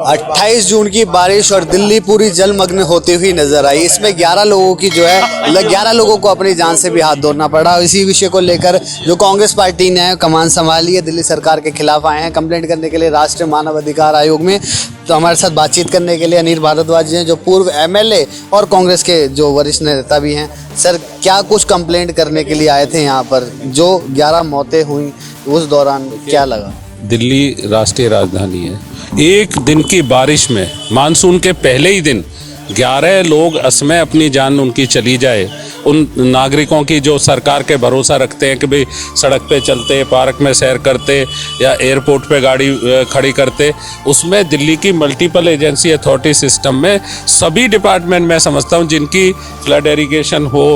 28 जून की बारिश और दिल्ली पूरी जलमग्न होती हुई नजर आई। इसमें 11 लोगों की जो है 11 लोगों को अपनी जान से भी हाथ धोना पड़ा। इसी विषय को लेकर जो कांग्रेस पार्टी ने कमान संभाली है, दिल्ली सरकार के खिलाफ आए हैं कंप्लेंट करने के लिए राष्ट्रीय मानव अधिकार आयोग में। तो हमारे साथ बातचीत करने के लिए अनिल भारद्वाज जी हैं, जो पूर्व एमएलए और कांग्रेस के जो वरिष्ठ नेता भी हैं। सर, क्या कुछ कंप्लेंट करने के लिए आए थे यहाँ पर? जो 11 मौतें हुई उस दौरान क्या लगा? दिल्ली राष्ट्रीय राजधानी है। एक दिन की बारिश में मानसून के पहले ही दिन 11 लोग असमय अपनी जान उनकी चली जाए। उन नागरिकों की जो सरकार के भरोसा रखते हैं कि भाई सड़क पे चलते, पार्क में सैर करते या एयरपोर्ट पे गाड़ी खड़ी करते, उसमें दिल्ली की मल्टीपल एजेंसी अथॉरिटी सिस्टम में सभी डिपार्टमेंट मैं समझता हूँ, जिनकी फ्लड इरिगेशन हो,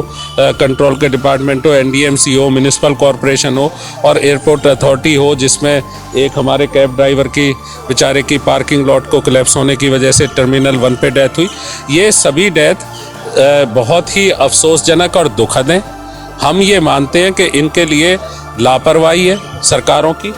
कंट्रोल के डिपार्टमेंट हो, एनडीएमसी हो, म्यूनिसिपल कॉरपोरेशन हो और एयरपोर्ट अथॉरिटी हो, जिसमें एक हमारे कैब ड्राइवर की बेचारे की पार्किंग लॉट को कोलैप्स होने की वजह से टर्मिनल 1 पे डेथ हुई। ये सभी डेथ बहुत ही अफसोसजनक और दुखद हैं। हम ये मानते हैं कि इनके लिए लापरवाही है सरकारों की,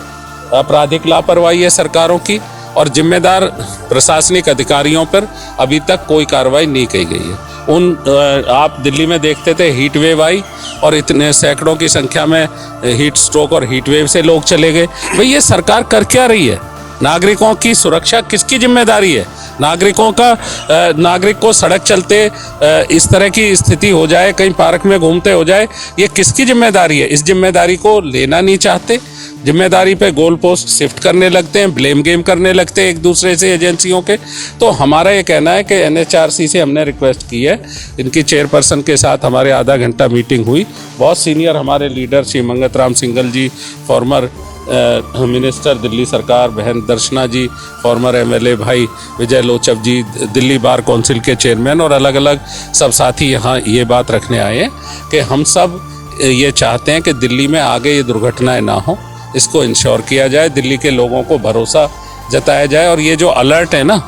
आपराधिक लापरवाही है सरकारों की, और जिम्मेदार प्रशासनिक अधिकारियों पर अभी तक कोई कार्रवाई नहीं की गई है। आप दिल्ली में देखते थे हीट वेव आई और इतने सैकड़ों की संख्या में हीट स्ट्रोक और हीट वेव से लोग चले गए। भाई ये सरकार कर क्या रही है? नागरिकों की सुरक्षा किसकी जिम्मेदारी है? नागरिक को सड़क चलते इस तरह की स्थिति हो जाए, कहीं पार्क में घूमते हो जाए, ये किसकी जिम्मेदारी है? इस जिम्मेदारी को लेना नहीं चाहते। जिम्मेदारी पे गोल पोस्ट शिफ्ट करने लगते हैं, ब्लेम गेम करने लगते हैं एक दूसरे से एजेंसियों के। तो हमारा ये कहना है कि एनएचआरसी से हमने रिक्वेस्ट की है, इनकी चेयरपर्सन के साथ हमारे आधा घंटा मीटिंग हुई। बहुत सीनियर हमारे लीडर श्री मंगत राम सिंघल जी, फॉर्मर मिनिस्टर दिल्ली सरकार, बहन दर्शना जी, फॉर्मर एमएलए भाई विजय लोचब जी, दिल्ली बार काउंसिल के चेयरमैन और अलग अलग सब साथी यहाँ ये बात रखने आए हैं कि हम सब ये चाहते हैं कि दिल्ली में आगे ये दुर्घटनाएं ना हो, इसको इंश्योर किया जाए, दिल्ली के लोगों को भरोसा जताया जाए। और ये जो अलर्ट है ना,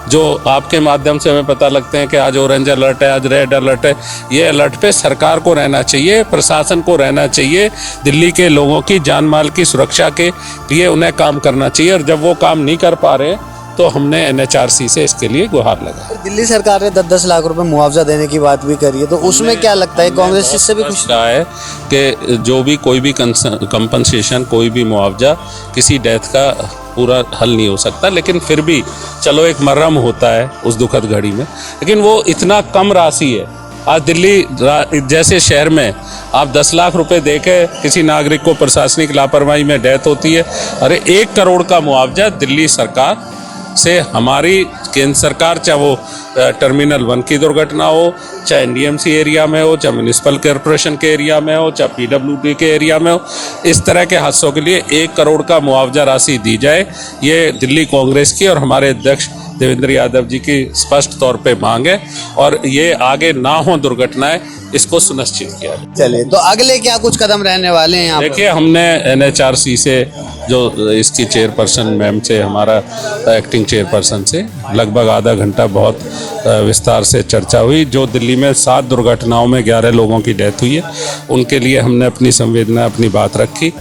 जो आपके माध्यम से हमें पता लगते हैं कि आज ऑरेंज अलर्ट है, आज रेड अलर्ट है, ये अलर्ट पे सरकार को रहना चाहिए, प्रशासन को रहना चाहिए। दिल्ली के लोगों की जान माल की सुरक्षा के लिए उन्हें काम करना चाहिए, और जब वो काम नहीं कर पा रहे तो हमने एनएचआरसी से इसके लिए गुहार लगाई। दिल्ली सरकार ने 10-10 लाख रुपए मुआवजा देने की बात भी करी है, तो उसमें क्या लगता है कांग्रेस इससे भी खुश रहा है कि जो भी कोई भी कंपनसेशन, कोई भी मुआवजा किसी डेथ का पूरा हल नहीं हो सकता, लेकिन फिर भी चलो एक मरहम होता है उस दुखद घड़ी में, लेकिन वो इतना कम राशि है। आज दिल्ली जैसे शहर में आप 10 लाख रुपए देके किसी नागरिक को प्रशासनिक लापरवाही में डेथ होती है, अरे 1 करोड़ का मुआवजा दिल्ली सरकार से हमारी केंद्र सरकार, चाहे वो टर्मिनल 1 की दुर्घटना हो, चाहे एनडीएमसी एरिया में हो, चाहे म्यूनिसिपल कॉरपोरेशन के एरिया में हो, चाहे पीडब्ल्यूडी के एरिया में हो, इस तरह के हादसों के लिए 1 करोड़ का मुआवजा राशि दी जाए। ये दिल्ली कांग्रेस की और हमारे अध्यक्ष देवेंद्र यादव जी की स्पष्ट तौर पे मांग है, और ये आगे ना हो दुर्घटनाएं, इसको सुनिश्चित किया जाए। चलिए, तो अगले क्या कुछ कदम रहने वाले हैं यहाँ? देखिए, हमने एनएचआरसी से, जो इसकी चेयरपर्सन मैम से, हमारा एक्टिंग चेयरपर्सन से लगभग आधा घंटा बहुत विस्तार से चर्चा हुई। जो दिल्ली में 7 दुर्घटनाओं में 11 लोगों की डेथ हुई है, उनके लिए हमने अपनी संवेदना, अपनी बात रखी।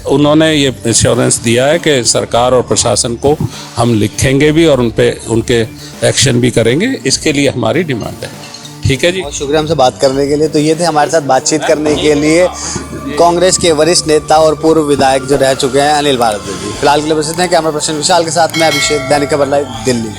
उन्होंने ये एश्योरेंस दिया है कि सरकार और प्रशासन को हम लिखेंगे भी और उनके एक्शन भी करेंगे। इसके लिए हमारी डिमांड है। ठीक है जी, बहुत शुक्रिया हमसे बात करने के लिए। तो ये थे हमारे साथ बातचीत करने के लिए कांग्रेस के वरिष्ठ नेता और पूर्व विधायक जो रह चुके हैं अनिल भारद्वाज जी। फिलहाल के लिए बस इतना। कैमरा पर्सन विशाल के साथ मैं अभिषेक, दैनिक खबर लाइव, दिल्ली।